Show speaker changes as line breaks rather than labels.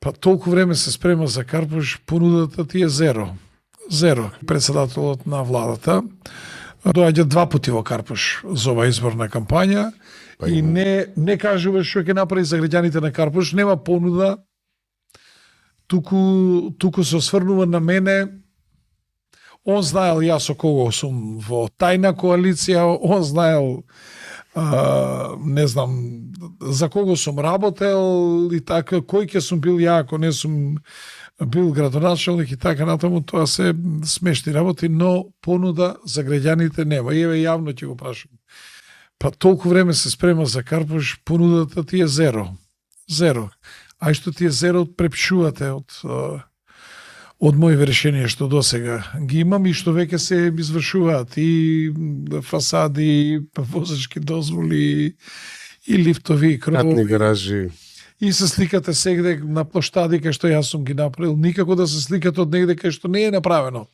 Па толку време се спрема за Карпуш, понудата ти е зеро. Зеро. Председателот на владата доаѓа 2 пати во Карпуш за ова изборна кампања и не кажува што ќе направи за граѓаните на Карпуш, нема понуда, туку се осврнува на мене. Он знаел јас со кого сум во тајна коалиција, он знаел не знам за кого сум работел и така, кој ќе сум бил ја ако не сум бил градоначелник и така натаму, тоа се смешни работи, но понуда за граѓаните нема. И еве јавно ќе го прашам. Па толку време се спрема за Карпуш, понудата ти е зеро. Зеро. А што ти е зеро, препишувате од мои решенија што досега ги имам и што веќе се извршуваат, и фасади, возачки дозволи, и лифтови, и кровови,
гаражи.
И се сликате сегде на плоштади кај што јас сум ги направил, никако да се сликате од негде кај што не е направено.